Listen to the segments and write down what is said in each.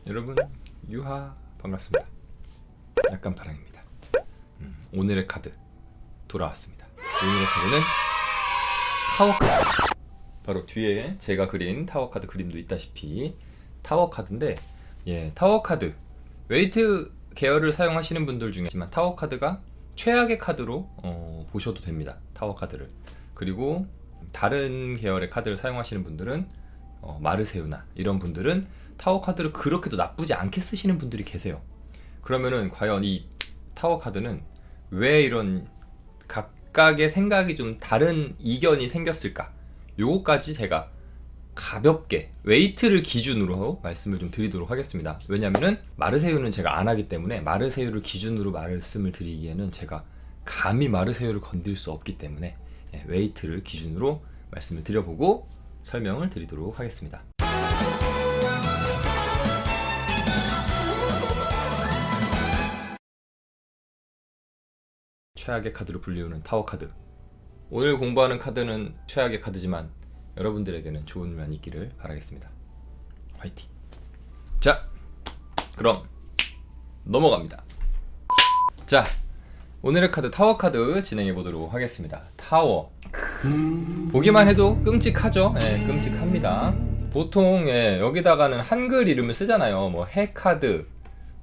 여러분 유하 반갑습니다. 약간 바람입니다. 오늘의 카드 돌아왔습니다. 오늘의 카드는 타워 카드. 바로 뒤에 제가 그린 타워 카드 그림도 있다시피 타워 카드인데, 타워 카드 웨이트 계열을 사용하시는 분들 중에 있지만 타워 카드가 최악의 카드로 보셔도 됩니다. 타워 카드를. 그리고 다른 계열의 카드를 사용하시는 분들은 마르세유나 이런 분들은 타워 카드를 그렇게도 나쁘지 않게 쓰시는 분들이 계세요. 그러면은 과연 이 타워 카드는 왜 이런 각각의 생각이 좀 다른 이견이 생겼을까? 요거까지 제가 가볍게 웨이트를 기준으로 말씀을 좀 드리도록 하겠습니다. 왜냐면은 마르세유는 제가 안 하기 때문에 마르세유를 기준으로 말씀을 드리기에는 제가 감히 마르세유를 건들 수 없기 때문에 웨이트를 기준으로 말씀을 드려보고 설명을 드리도록 하겠습니다. 최악의 카드로 불리우는 타워 카드. 오늘 공부하는 카드는 최악의 카드지만 여러분들에게는 좋은 일만 있기를 바라겠습니다. 화이팅! 자, 그럼 넘어갑니다. 자, 오늘의 카드 타워 카드 진행해 보도록 하겠습니다. 타워. 보기만 해도 끔찍하죠? 끔찍합니다. 보통 여기다가는 한글 이름을 쓰잖아요. 뭐 해 카드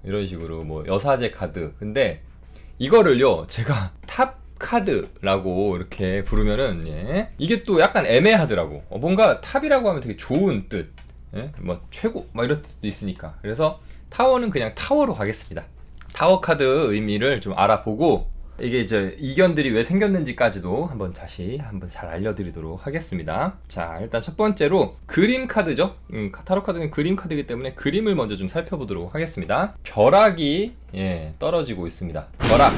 이런 식으로, 뭐 여사제 카드. 근데 이거를요 제가 탑 카드라고 이렇게 부르면은 이게 또 약간 애매하더라고. 뭔가 탑이라고 하면 되게 좋은 뜻, 뭐 최고 막 이런 뜻도 있으니까. 그래서 타워는 그냥 타워로 가겠습니다. 타워 카드 의미를 좀 알아보고 이게 이제 이견들이 왜 생겼는지까지도 한번 잘 알려드리도록 하겠습니다. 자, 일단 첫 번째로 그림 카드죠. 타로 카드는 그림 카드이기 때문에 그림을 먼저 좀 살펴보도록 하겠습니다. 벼락이 떨어지고 있습니다. 벼락.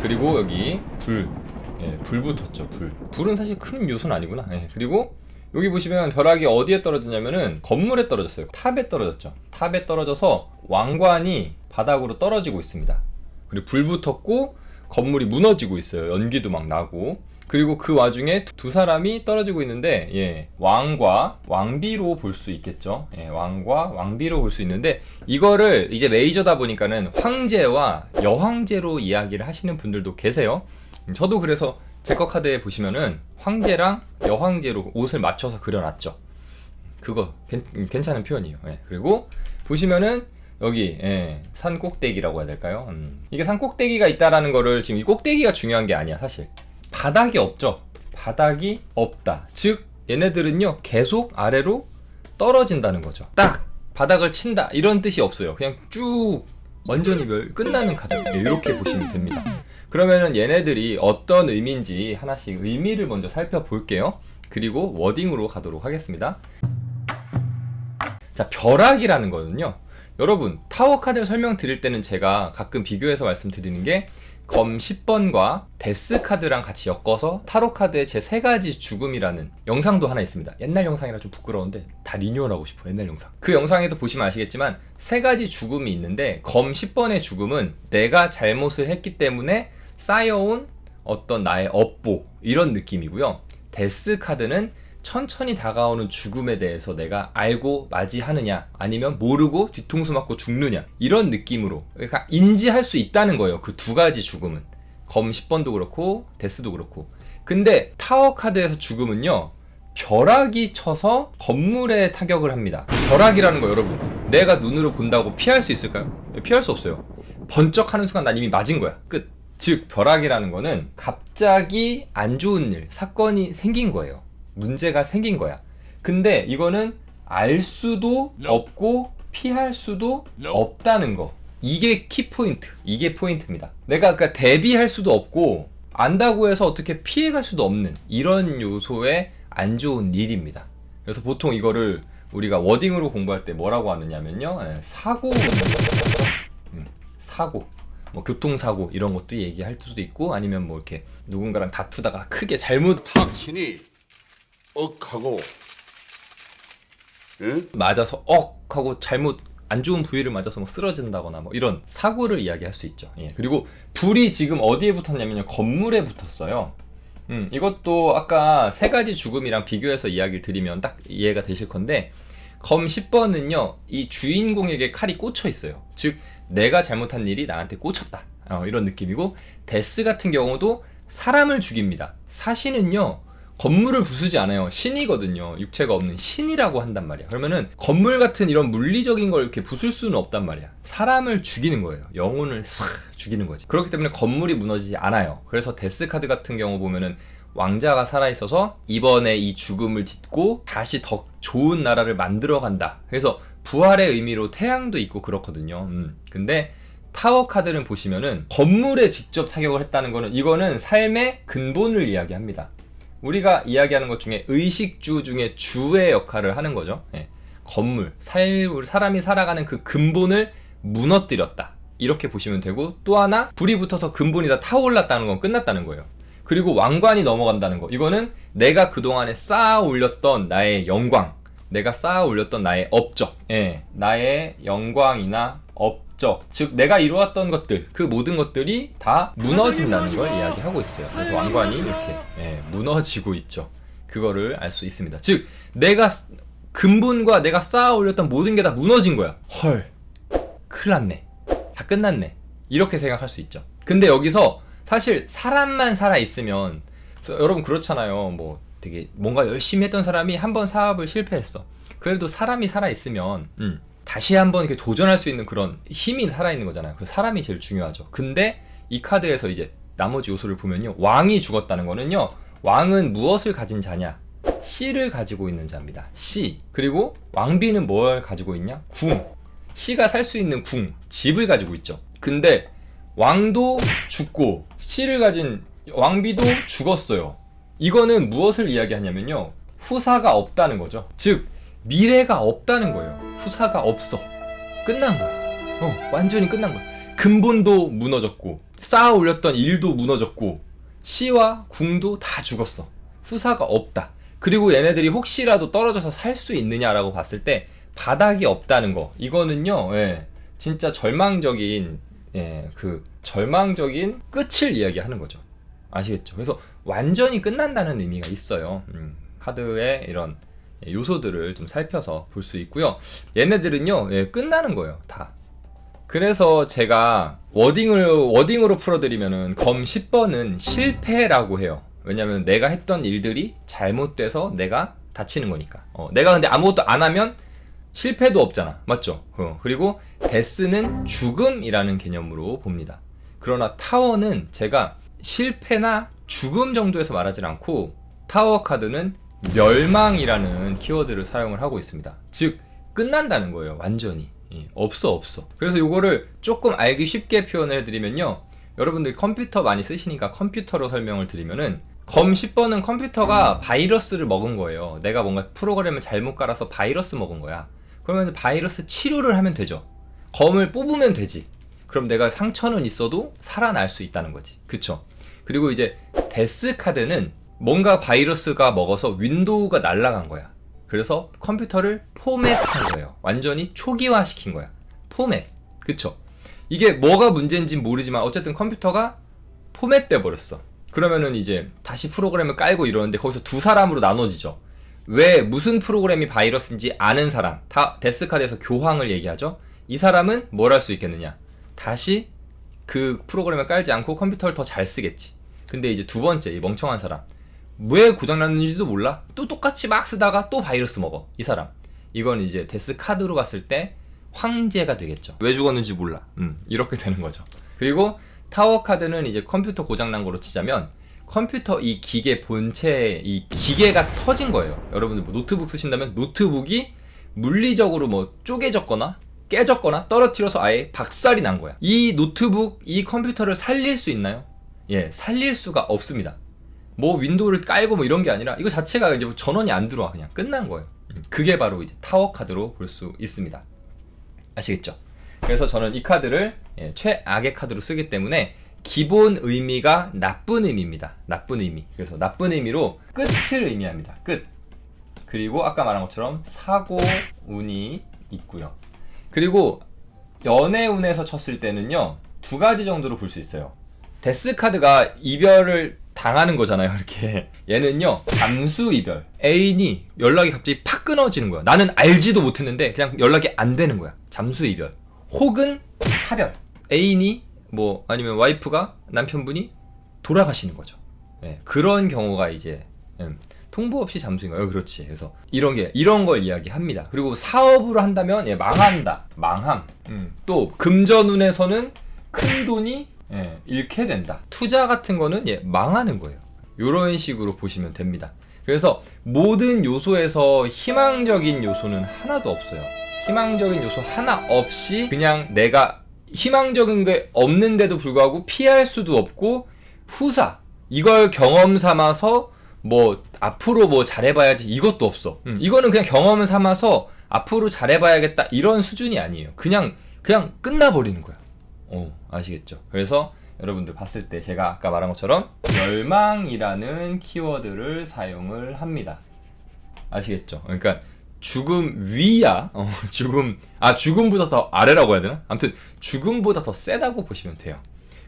그리고 여기 불 붙었죠. 불은 사실 큰 요소는 아니구나. 그리고 여기 보시면 벼락이 어디에 떨어졌냐면은 건물에 떨어졌어요. 탑에 떨어졌죠. 탑에 떨어져서 왕관이 바닥으로 떨어지고 있습니다. 그리고 불 붙었고 건물이 무너지고 있어요. 연기도 막 나고. 그리고 그 와중에 두 사람이 떨어지고 있는데, 왕과 왕비로 볼 수 있겠죠. 왕과 왕비로 볼 수 있는데, 이거를 이제 메이저다 보니까는 황제와 여황제로 이야기를 하시는 분들도 계세요. 저도 그래서 제 거 카드에 보시면은 황제랑 여황제로 옷을 맞춰서 그려놨죠. 그거 괜찮은 표현이에요. 그리고 보시면은 여기 산 꼭대기라고 해야 될까요? 이게 산 꼭대기가 있다라는 거를, 지금 이 꼭대기가 중요한 게 아니야. 사실 바닥이 없죠. 바닥이 없다. 즉 얘네들은요 계속 아래로 떨어진다는 거죠. 딱 바닥을 친다 이런 뜻이 없어요. 그냥 쭉 완전히 끝나는 카드. 이렇게 보시면 됩니다. 그러면은 얘네들이 어떤 의미인지 하나씩 의미를 먼저 살펴볼게요. 그리고 워딩으로 가도록 하겠습니다. 자, 벼락이라는 거는요, 여러분 타워 카드를 설명드릴 때는 제가 가끔 비교해서 말씀드리는 게 검 10번과 데스 카드랑 같이 엮어서 타로 카드의 제 3가지 죽음이라는 영상도 하나 있습니다. 옛날 영상이라 좀 부끄러운데 다 리뉴얼하고 싶어요. 옛날 영상. 그 영상에도 보시면 아시겠지만 3가지 죽음이 있는데, 검 10번의 죽음은 내가 잘못을 했기 때문에 쌓여온 어떤 나의 업보 이런 느낌이고요. 데스 카드는 천천히 다가오는 죽음에 대해서 내가 알고 맞이하느냐 아니면 모르고 뒤통수 맞고 죽느냐 이런 느낌으로, 그러니까 인지할 수 있다는 거예요. 그 2가지 죽음은 검 10번도 그렇고 데스도 그렇고. 근데 타워 카드에서 죽음은요 벼락이 쳐서 건물에 타격을 합니다. 벼락이라는 거 여러분 내가 눈으로 본다고 피할 수 있을까요? 피할 수 없어요. 번쩍하는 순간 난 이미 맞은 거야. 끝. 즉 벼락이라는 거는 갑자기 안 좋은 일, 사건이 생긴 거예요. 문제가 생긴 거야. 근데 이거는 알 수도 없고 피할 수도 없다는 거. 이게 키포인트. 이게 포인트입니다. 내가 그러니까 대비할 수도 없고 안다고 해서 어떻게 피해갈 수도 없는 이런 요소의 안 좋은 일입니다. 그래서 보통 이거를 우리가 워딩으로 공부할 때 뭐라고 하느냐면요, 사고, 사고, 뭐 교통사고 이런 것도 얘기할 수도 있고, 아니면 뭐 이렇게 누군가랑 다투다가 크게 잘못 탁신이 억하고 맞아서 억하고 잘못 안 좋은 부위를 맞아서 뭐 쓰러진다거나 뭐 이런 사고를 이야기할 수 있죠. 그리고 불이 지금 어디에 붙었냐면요, 건물에 붙었어요. 이것도 아까 3가지 죽음이랑 비교해서 이야기를 드리면 딱 이해가 되실 건데, 검 10번은요 이 주인공에게 칼이 꽂혀 있어요. 즉 내가 잘못한 일이 나한테 꽂혔다, 이런 느낌이고, 데스 같은 경우도 사람을 죽입니다. 사신은요 건물을 부수지 않아요. 신이거든요. 육체가 없는 신이라고 한단 말이야. 그러면은 건물 같은 이런 물리적인 걸 이렇게 부술 수는 없단 말이야. 사람을 죽이는 거예요. 영혼을 싹 죽이는 거지. 그렇기 때문에 건물이 무너지지 않아요. 그래서 데스 카드 같은 경우 보면은 왕자가 살아있어서 이번에 이 죽음을 딛고 다시 더 좋은 나라를 만들어 간다. 그래서 부활의 의미로 태양도 있고 그렇거든요. 근데 타워 카드를 보시면은 건물에 직접 타격을 했다는 거는, 이거는 삶의 근본을 이야기합니다. 우리가 이야기하는 것 중에 의식주 중에 주의 역할을 하는 거죠. 예. 건물, 사람이 살아가는 그 근본을 무너뜨렸다, 이렇게 보시면 되고, 또 하나 불이 붙어서 근본이 다 타올랐다는 건 끝났다는 거예요. 그리고 왕관이 넘어간다는 거, 이거는 내가 그동안에 쌓아 올렸던 나의 영광, 내가 쌓아 올렸던 나의 업적, 나의 영광이나 업적, 즉 내가 이루었던 것들, 그 모든 것들이 다 무너진다는 걸 이야기하고 있어요. 그래서 왕관이 이렇게 무너지고 있죠. 그거를 알 수 있습니다. 즉 내가 근본과 내가 쌓아 올렸던 모든 게 다 무너진 거야. 헐, 큰일 났네, 다 끝났네, 이렇게 생각할 수 있죠. 근데 여기서 사실 사람만 살아있으면, 여러분 그렇잖아요. 뭐 되게 뭔가 열심히 했던 사람이 한번 사업을 실패했어. 그래도 사람이 살아있으면 다시 한번 이렇게 도전할 수 있는 그런 힘이 살아있는 거잖아요. 그래서 사람이 제일 중요하죠. 근데 이 카드에서 이제 나머지 요소를 보면요, 왕이 죽었다는 거는요, 왕은 무엇을 가진 자냐? 씨를 가지고 있는 자입니다. 씨. 그리고 왕비는 뭘 가지고 있냐? 궁. 씨가 살 수 있는 궁, 집을 가지고 있죠. 근데 왕도 죽고 씨를 가진 왕비도 죽었어요. 이거는 무엇을 이야기하냐면요, 후사가 없다는 거죠. 즉 미래가 없다는 거예요. 후사가 없어. 끝난 거야. 완전히 끝난 거야. 근본도 무너졌고 쌓아 올렸던 일도 무너졌고 씨와 궁도 다 죽었어. 후사가 없다. 그리고 얘네들이 혹시라도 떨어져서 살 수 있느냐라고 봤을 때 바닥이 없다는 거, 이거는요 진짜 절망적인 그 절망적인 끝을 이야기하는 거죠. 아시겠죠? 그래서 완전히 끝난다는 의미가 있어요. 카드의 이런 요소들을 좀 살펴서 볼 수 있고요. 얘네들은요 끝나는 거예요, 다. 그래서 제가 워딩으로 풀어드리면은 검 10번은 실패라고 해요. 왜냐면 내가 했던 일들이 잘못돼서 내가 다치는 거니까. 내가 근데 아무것도 안 하면 실패도 없잖아, 맞죠? 그리고 데스는 죽음이라는 개념으로 봅니다. 그러나 타워는 제가 실패나 죽음 정도에서 말하지 않고, 타워 카드는 멸망이라는 키워드를 사용을 하고 있습니다. 즉 끝난다는 거예요. 완전히 없어. 그래서 이거를 조금 알기 쉽게 표현을 해드리면요, 여러분들이 컴퓨터 많이 쓰시니까 컴퓨터로 설명을 드리면은, 검 10번은 컴퓨터가 바이러스를 먹은 거예요. 내가 뭔가 프로그램을 잘못 깔아서 바이러스 먹은 거야. 그러면 바이러스 치료를 하면 되죠. 검을 뽑으면 되지. 그럼 내가 상처는 있어도 살아날 수 있다는 거지. 그쵸? 그리고 이제 데스 카드는 뭔가 바이러스가 먹어서 윈도우가 날아간 거야. 그래서 컴퓨터를 포맷한 거예요. 완전히 초기화시킨 거야. 포맷. 그쵸? 이게 뭐가 문제인지 모르지만 어쨌든 컴퓨터가 포맷돼 버렸어. 그러면은 이제 다시 프로그램을 깔고 이러는데 거기서 두 사람으로 나눠지죠. 왜 무슨 프로그램이 바이러스인지 아는 사람, 다 데스카드에서 교황을 얘기하죠. 이 사람은 뭘 할 수 있겠느냐, 다시 그 프로그램을 깔지 않고 컴퓨터를 더 잘 쓰겠지. 근데 이제 두 번째, 이 멍청한 사람, 왜 고장났는지도 몰라, 또 똑같이 막 쓰다가 또 바이러스 먹어, 이 사람. 이건 이제 데스카드로 봤을 때 황제가 되겠죠. 왜 죽었는지 몰라. 이렇게 되는 거죠. 그리고 타워 카드는 이제 컴퓨터 고장난 거로 치자면, 컴퓨터 이 기계 본체, 이 기계가 터진 거예요. 여러분들 뭐 노트북 쓰신다면 노트북이 물리적으로 뭐 쪼개졌거나 깨졌거나 떨어뜨려서 아예 박살이 난 거야. 이 노트북, 이 컴퓨터를 살릴 수 있나요? 살릴 수가 없습니다. 뭐 윈도우를 깔고 뭐 이런 게 아니라 이거 자체가 이제 뭐 전원이 안 들어와. 그냥 끝난 거예요. 그게 바로 이제 타워 카드로 볼 수 있습니다. 아시겠죠? 그래서 저는 이 카드를 최악의 카드로 쓰기 때문에 기본 의미가 나쁜 의미입니다. 나쁜 의미. 그래서 나쁜 의미로 끝을 의미합니다. 끝. 그리고 아까 말한 것처럼 사고 운이 있고요. 그리고 연애운에서 쳤을 때는요, 두 가지 정도로 볼 수 있어요. 데스 카드가 이별을 당하는 거잖아요. 이렇게 얘는요 잠수 이별. 애인이 연락이 갑자기 팍 끊어지는 거야. 나는 알지도 못했는데 그냥 연락이 안 되는 거야. 잠수 이별 혹은 사별. 애인이 뭐 아니면 와이프가 남편분이 돌아가시는 거죠. 예, 그런 경우가 이제 통보 없이 잠수인 거예요. 그렇지. 그래서 이런 걸 이야기합니다. 그리고 사업으로 한다면 망한다, 망함. 또 금전운에서는 큰 돈이 잃게 된다. 투자 같은 거는 망하는 거예요. 이런 식으로 보시면 됩니다. 그래서 모든 요소에서 희망적인 요소는 하나도 없어요. 희망적인 요소 하나 없이 그냥 내가 희망적인 게 없는데도 불구하고 피할 수도 없고 후사 이걸 경험 삼아서 뭐 앞으로 뭐 잘해봐야지 이것도 없어. 이거는 그냥 경험을 삼아서 앞으로 잘해봐야겠다 이런 수준이 아니에요. 그냥 끝나버리는 거야. 아시겠죠? 그래서 여러분들 봤을 때 제가 아까 말한 것처럼 멸망이라는 키워드를 사용을 합니다. 아시겠죠? 그러니까 죽음 위야 죽음보다 더 아래라고 해야 되나? 아무튼 죽음보다 더 세다고 보시면 돼요.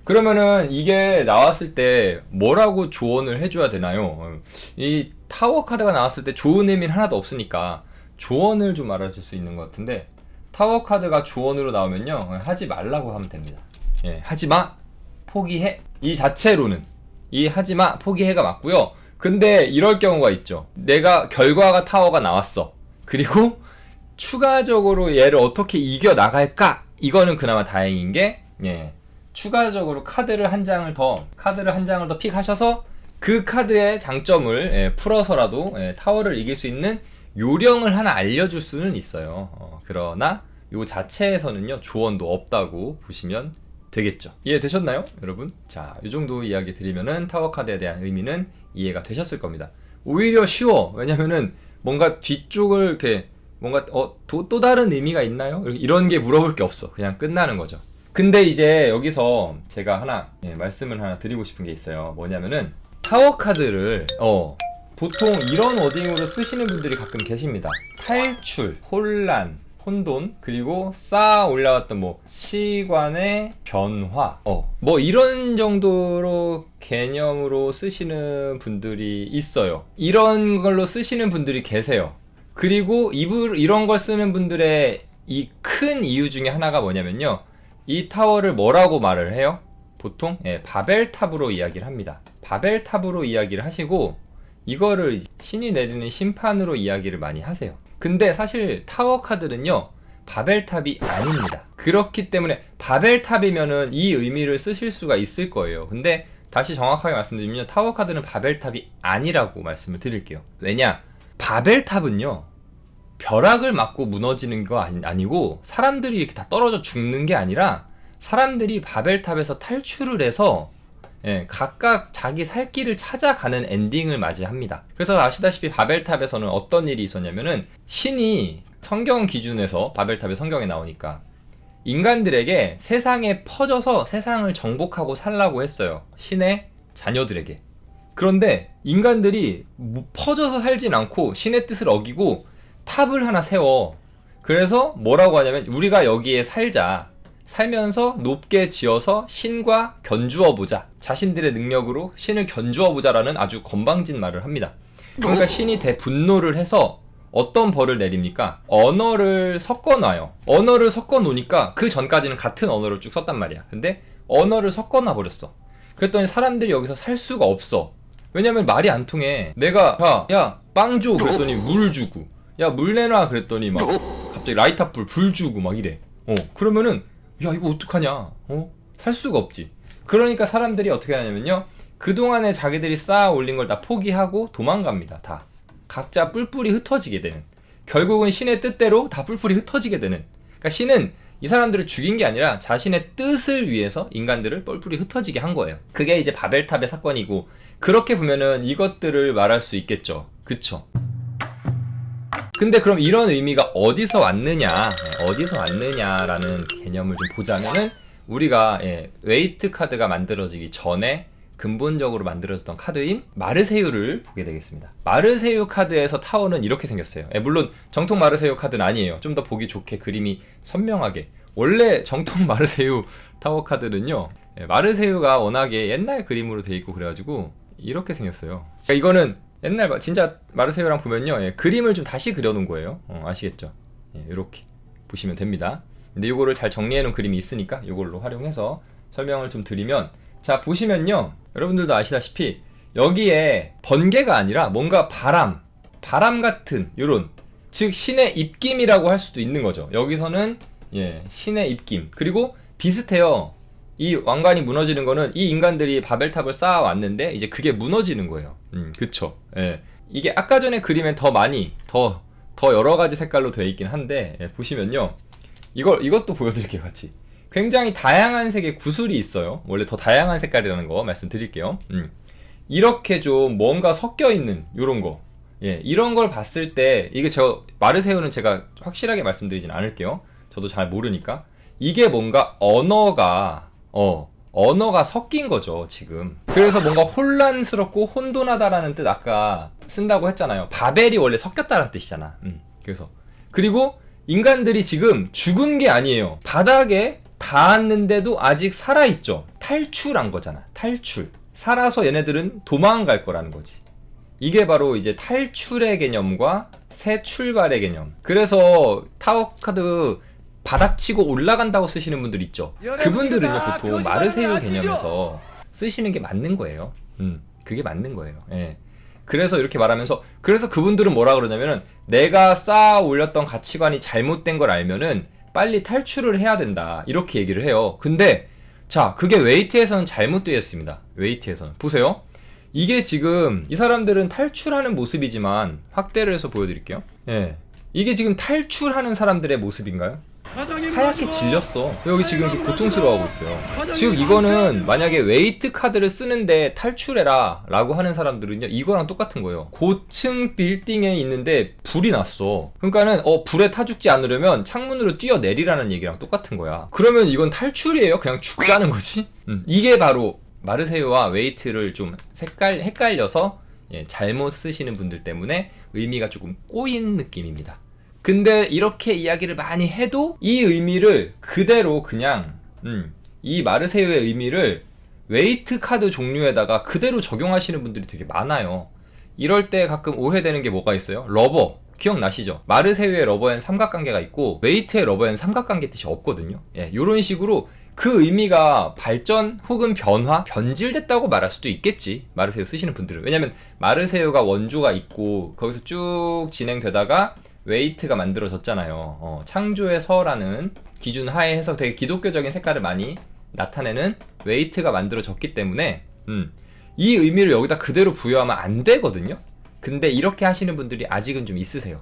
그러면은 이게 나왔을 때 뭐라고 조언을 해줘야 되나요? 이 타워 카드가 나왔을 때 좋은 의미는 하나도 없으니까 조언을 좀 알아줄 수 있는 것 같은데, 타워 카드가 조언으로 나오면요 하지 말라고 하면 됩니다. 하지마, 포기해. 이 자체로는 이 하지마, 포기해가 맞고요. 근데 이럴 경우가 있죠. 내가 결과가 타워가 나왔어. 그리고 추가적으로 얘를 어떻게 이겨나갈까? 이거는 그나마 다행인 게 추가적으로 카드를 한 장을 더 픽하셔서 그 카드의 장점을 풀어서라도 타워를 이길 수 있는 요령을 하나 알려줄 수는 있어요. 그러나 요 자체에서는요 조언도 없다고 보시면 되겠죠. 이해되셨나요, 여러분? 자, 이 정도 이야기 드리면은 타워 카드에 대한 의미는 이해가 되셨을 겁니다. 오히려 쉬워. 왜냐면은 뭔가 뒤쪽을 이렇게 뭔가 또 다른 의미가 있나요? 이런 게 물어볼 게 없어. 그냥 끝나는 거죠. 근데 이제 여기서 제가 말씀을 하나 드리고 싶은 게 있어요. 뭐냐면은 타워 카드를 보통 이런 워딩으로 쓰시는 분들이 가끔 계십니다. 탈출, 혼란, 혼돈, 그리고 쌓아 올라왔던 뭐 치관의 변화, 뭐 이런 정도로 개념으로 쓰시는 분들이 있어요. 이런 걸로 쓰시는 분들이 계세요. 그리고 이런 걸 쓰는 분들의 이 큰 이유 중에 하나가 뭐냐면요, 이 타워를 뭐라고 말을 해요? 보통 바벨탑으로 이야기를 합니다. 바벨탑으로 이야기를 하시고 이거를 신이 내리는 심판으로 이야기를 많이 하세요. 근데 사실 타워 카드는요 바벨탑이 아닙니다. 그렇기 때문에 바벨탑이면은 이 의미를 쓰실 수가 있을 거예요. 근데 다시 정확하게 말씀드리면 타워 카드는 바벨탑이 아니라고 말씀을 드릴게요. 왜냐? 바벨탑은요 벼락을 맞고 무너지는 거 아니고 사람들이 이렇게 다 떨어져 죽는 게 아니라 사람들이 바벨탑에서 탈출을 해서 각각 자기 살 길을 찾아가는 엔딩을 맞이합니다. 그래서 아시다시피 바벨탑에서는 어떤 일이 있었냐면은 신이 성경 기준에서 바벨탑의 성경에 나오니까 인간들에게 세상에 퍼져서 세상을 정복하고 살라고 했어요. 신의 자녀들에게. 그런데 인간들이 퍼져서 살진 않고 신의 뜻을 어기고 탑을 하나 세워. 그래서 뭐라고 하냐면 우리가 여기에 살면서 높게 지어서 신과 견주어 보자. 자신들의 능력으로 신을 견주어 보자라는 아주 건방진 말을 합니다. 그러니까 신이 대분노를 해서 어떤 벌을 내립니까? 언어를 섞어놔요. 언어를 섞어놓으니까 그 전까지는 같은 언어를 쭉 썼단 말이야. 근데 언어를 섞어놔 버렸어. 그랬더니 사람들이 여기서 살 수가 없어. 왜냐면 말이 안 통해. 내가 야 빵 줘 그랬더니 물 주고, 야 물 내놔 그랬더니 막 갑자기 라이터 불 주고 막 이래. 그러면은 야 이거 어떡하냐, 살 수가 없지. 그러니까 사람들이 어떻게 하냐면요, 그동안에 자기들이 쌓아 올린 걸 다 포기하고 도망갑니다. 다 각자 뿔뿔이 흩어지게 되는, 결국은 신의 뜻대로 다 뿔뿔이 흩어지게 되는. 그러니까 신은 이 사람들을 죽인 게 아니라 자신의 뜻을 위해서 인간들을 뿔뿔이 흩어지게 한 거예요. 그게 이제 바벨탑의 사건이고, 그렇게 보면은 이것들을 말할 수 있겠죠. 그쵸? 근데 그럼 이런 의미가 어디서 왔느냐라는 개념을 좀 보자면은, 우리가 웨이트 카드가 만들어지기 전에 근본적으로 만들어졌던 카드인 마르세유를 보게 되겠습니다. 마르세유 카드에서 타워는 이렇게 생겼어요. 물론 정통 마르세유 카드는 아니에요. 좀 더 보기 좋게 그림이 선명하게. 원래 정통 마르세유 타워 카드는요, 마르세유가 워낙에 옛날 그림으로 돼 있고 그래가지고 이렇게 생겼어요. 그러니까 이거는 옛날 진짜 마르세유랑 보면요, 예, 그림을 좀 다시 그려놓은 거예요. 아시겠죠? 예, 이렇게 보시면 됩니다. 근데 이거를 잘 정리해놓은 그림이 있으니까 이걸로 활용해서 설명을 좀 드리면, 자 보시면요, 여러분들도 아시다시피 여기에 번개가 아니라 뭔가 바람 같은 요런, 즉 신의 입김이라고 할 수도 있는 거죠. 여기서는 예, 신의 입김. 그리고 비슷해요. 이 왕관이 무너지는 거는 이 인간들이 바벨탑을 쌓아왔는데 이제 그게 무너지는 거예요. 그쵸. 예. 이게 아까 전에 그림엔 더 많이 더 여러 가지 색깔로 되어 있긴 한데, 예, 보시면요, 이것도 보여드릴게요. 같이 굉장히 다양한 색의 구슬이 있어요. 원래 더 다양한 색깔이라는 거 말씀드릴게요. 이렇게 좀 뭔가 섞여 있는 요런 거, 예, 이런 걸 봤을 때, 이게 마르세유는 제가 확실하게 말씀드리진 않을게요. 저도 잘 모르니까. 이게 뭔가 언어가 섞인 거죠, 지금. 그래서 뭔가 혼란스럽고 혼돈하다라는 뜻 아까 쓴다고 했잖아요. 바벨이 원래 섞였다는 뜻이잖아. 그래서. 그리고 인간들이 지금 죽은 게 아니에요. 바닥에 닿았는데도 아직 살아있죠. 탈출한 거잖아. 탈출. 살아서 얘네들은 도망갈 거라는 거지. 이게 바로 이제 탈출의 개념과 새 출발의 개념. 그래서 타워 카드 바닥치고 올라간다고 쓰시는 분들 있죠. 그분들은요, 보통 마르세유 개념에서 쓰시는 게 맞는 거예요. 그게 맞는 거예요. 예. 그래서 이렇게 말하면서, 그래서 그분들은 뭐라 그러냐면은, 내가 쌓아 올렸던 가치관이 잘못된 걸 알면은 빨리 탈출을 해야 된다, 이렇게 얘기를 해요. 근데 자, 그게 웨이트에서는 잘못되어 있습니다. 웨이트에서는 보세요. 이게 지금 이 사람들은 탈출하는 모습이지만, 확대를 해서 보여드릴게요. 예, 이게 지금 탈출하는 사람들의 모습인가요? 하얗게 질렸어. 여기 지금 이렇게 고통스러워하고 있어요. 즉 이거는 만약에 웨이트 카드를 쓰는데 탈출해라 라고 하는 사람들은요, 이거랑 똑같은 거예요. 고층 빌딩에 있는데 불이 났어. 그러니까는 불에 타 죽지 않으려면 창문으로 뛰어내리라는 얘기랑 똑같은 거야. 그러면 이건 탈출이에요? 그냥 죽자는 거지? 이게 바로 마르세유와 웨이트를 좀 헷갈려서, 예, 잘못 쓰시는 분들 때문에 의미가 조금 꼬인 느낌입니다. 근데 이렇게 이야기를 많이 해도 이 의미를 그대로 그냥 이 마르세유의 의미를 웨이트 카드 종류에다가 그대로 적용하시는 분들이 되게 많아요. 이럴 때 가끔 오해되는 게 뭐가 있어요? 러버 기억나시죠? 마르세유의 러버엔 삼각관계가 있고 웨이트의 러버엔 삼각관계 뜻이 없거든요. 예, 이런 식으로 그 의미가 발전 혹은 변질됐다고 말할 수도 있겠지, 마르세유 쓰시는 분들은. 왜냐면 마르세유가 원조가 있고 거기서 쭉 진행되다가 웨이트가 만들어졌잖아요. 창조의 서라는 기준 하에 해서 되게 기독교적인 색깔을 많이 나타내는 웨이트가 만들어졌기 때문에 이 의미를 여기다 그대로 부여하면 안 되거든요. 근데 이렇게 하시는 분들이 아직은 좀 있으세요.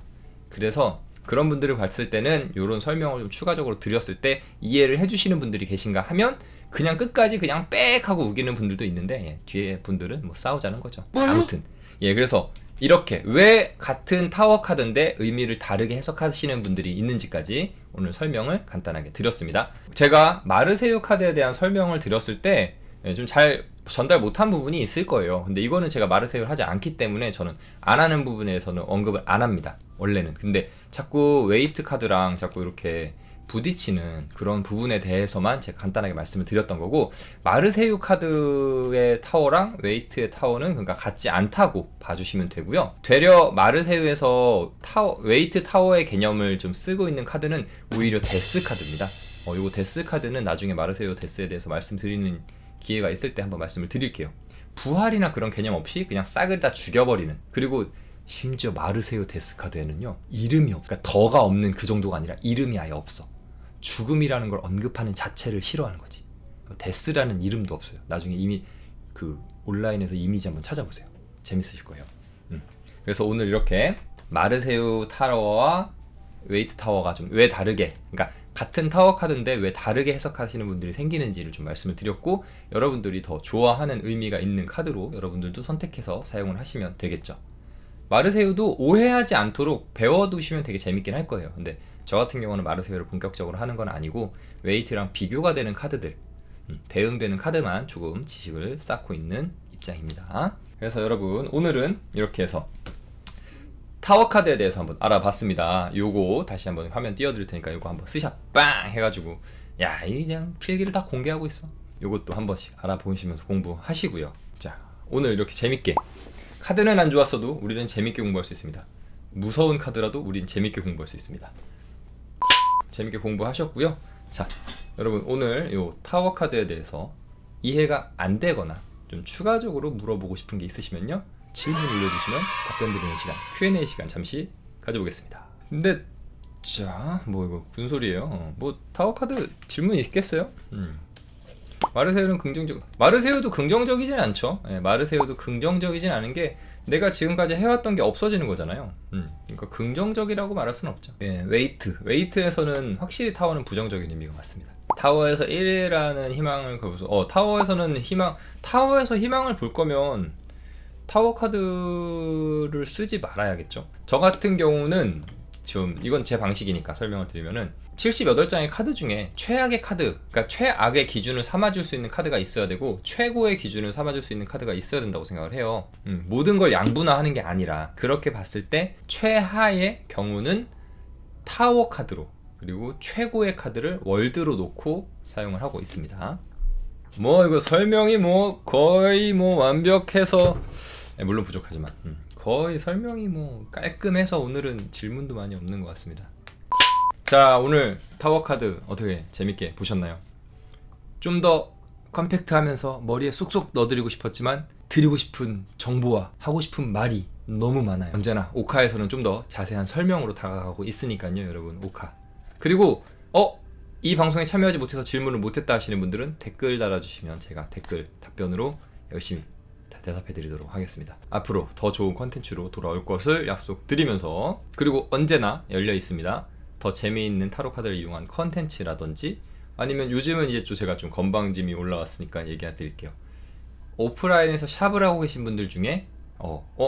그래서 그런 분들을 봤을 때는 이런 설명을 좀 추가적으로 드렸을 때 이해를 해주시는 분들이 계신가 하면, 그냥 끝까지 그냥 빽 하고 우기는 분들도 있는데, 예, 뒤에 분들은 뭐 싸우자는 거죠. 아무튼 예, 그래서 이렇게 왜 같은 타워 카드인데 의미를 다르게 해석하시는 분들이 있는지까지 오늘 설명을 간단하게 드렸습니다. 제가 마르세유 카드에 대한 설명을 드렸을 때 좀 잘 전달 못한 부분이 있을 거예요. 근데 이거는 제가 마르세유를 하지 않기 때문에 저는 안 하는 부분에서는 언급을 안 합니다, 원래는. 근데 자꾸 웨이트 카드랑 자꾸 이렇게 부딪히는 그런 부분에 대해서만 제가 간단하게 말씀을 드렸던 거고, 마르세유 카드의 타워랑 웨이트의 타워는 그러니까 같지 않다고 봐주시면 되고요. 되려 마르세유에서 웨이트 타워의 개념을 좀 쓰고 있는 카드는 오히려 데스 카드입니다. 요거 데스 카드는 나중에 마르세유 데스에 대해서 말씀드리는 기회가 있을 때 한번 말씀을 드릴게요. 부활이나 그런 개념 없이 그냥 싹을 다 죽여버리는, 그리고 심지어 마르세유 데스 카드에는요, 이름이 없어. 그러니까 더가 없는 그 정도가 아니라 이름이 아예 없어. 죽음이라는 걸 언급하는 자체를 싫어하는 거지. 데스라는 이름도 없어요. 나중에 이미 그 온라인에서 이미지 한번 찾아보세요. 재밌으실 거예요. 그래서 오늘 이렇게 마르세유 타워와 웨이트 타워가 좀 왜 다르게, 그러니까 같은 타워 카드인데 왜 다르게 해석하시는 분들이 생기는지를 좀 말씀을 드렸고, 여러분들이 더 좋아하는 의미가 있는 카드로 여러분들도 선택해서 사용을 하시면 되겠죠. 마르세유도 오해하지 않도록 배워두시면 되게 재밌긴 할 거예요. 근데 저 같은 경우는 마르세유를 본격적으로 하는 건 아니고 웨이트랑 비교가 되는 카드들, 대응되는 카드만 조금 지식을 쌓고 있는 입장입니다. 그래서 여러분, 오늘은 이렇게 해서 타워 카드에 대해서 한번 알아봤습니다. 요거 다시 한번 화면 띄워드릴 테니까 요거 한번 스샷 빵 해가지고, 야, 이 그냥 필기를 다 공개하고 있어. 요것도 한 번씩 알아보시면서 공부하시고요. 자, 오늘 이렇게 재밌게, 카드는 안 좋았어도 우리는 재밌게 공부할 수 있습니다. 무서운 카드라도 우리는 재밌게 공부할 수 있습니다. 재밌게 공부하셨고요. 자, 여러분 오늘 요 타워 카드에 대해서 이해가 안 되거나 좀 추가적으로 물어보고 싶은 게 있으시면요, 질문 올려주시면 답변 드리는 시간, Q&A 시간 잠시 가져보겠습니다. 근데 자, 뭐 이거 무슨 소리예요? 뭐 타워 카드 질문 있겠어요? 마르세유는 마르세유도 긍정적이진 않죠. 예, 마르세유도 긍정적이진 않은 게 내가 지금까지 해왔던 게 없어지는 거잖아요. 그러니까 긍정적이라고 말할 수는 없죠. 예, 웨이트에서는 확실히 타워는 부정적인 의미가 맞습니다. 타워에서 1이라는 희망을 걸어서 타워에서 희망을 볼 거면 타워 카드를 쓰지 말아야겠죠. 저 같은 경우는 지금 이건 제 방식이니까 설명을 드리면은 78장의 카드 중에 최악의 카드, 그러니까 최악의 기준을 삼아줄 수 있는 카드가 있어야 되고 최고의 기준을 삼아줄 수 있는 카드가 있어야 된다고 생각을 해요. 모든 걸 양분화하는 게 아니라 그렇게 봤을 때 최하의 경우는 타워 카드로, 그리고 최고의 카드를 월드로 놓고 사용을 하고 있습니다. 뭐 이거 설명이 뭐 거의 뭐 완벽해서, 물론 부족하지만 거의 설명이 뭐 깔끔해서 오늘은 질문도 많이 없는 것 같습니다. 자, 오늘 타워 카드 어떻게 재밌게 보셨나요? 좀 더 컴팩트하면서 머리에 쏙쏙 넣어드리고 싶었지만 드리고 싶은 정보와 하고 싶은 말이 너무 많아요. 언제나 오카에서는 좀 더 자세한 설명으로 다가가고 있으니까요, 여러분. 오카. 그리고 이 방송에 참여하지 못해서 질문을 못했다 하시는 분들은 댓글 달아주시면 제가 댓글 답변으로 열심히 대답해드리도록 하겠습니다. 앞으로 더 좋은 컨텐츠로 돌아올 것을 약속드리면서, 그리고 언제나 열려 있습니다. 더 재미있는 타로 카드를 이용한 컨텐츠라든지, 아니면 요즘은 이제 제가 좀 건방짐이 올라왔으니까 얘기해드릴게요. 오프라인에서 샵을 하고 계신 분들 중에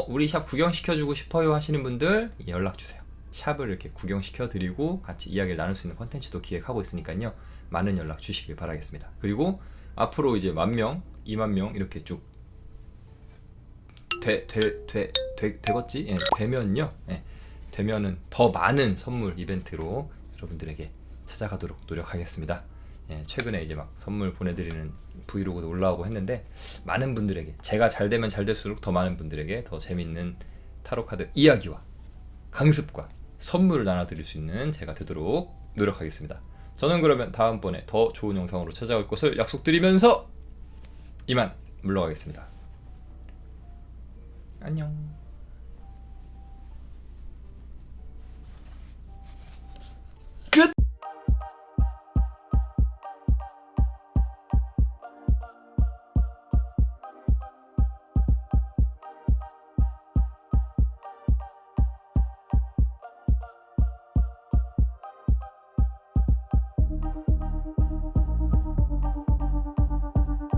우리 샵 구경시켜주고 싶어요 하시는 분들 연락주세요. 샵을 이렇게 구경시켜드리고 같이 이야기를 나눌 수 있는 컨텐츠도 기획하고 있으니까요, 많은 연락 주시길 바라겠습니다. 그리고 앞으로 이제 10,000명, 20,000명 이렇게 쭉 되겠지? 예, 되면요. 예, 되면은 더 많은 선물 이벤트로 여러분들에게 찾아가도록 노력하겠습니다. 예, 최근에 이제 막 선물 보내드리는 브이로그도 올라오고 했는데, 많은 분들에게, 제가 잘 되면 잘 될수록 더 많은 분들에게 더 재밌는 타로카드 이야기와 강습과 선물을 나눠드릴 수 있는 제가 되도록 노력하겠습니다. 저는 그러면 다음번에 더 좋은 영상으로 찾아올 것을 약속드리면서 이만 물러가겠습니다. 안녕.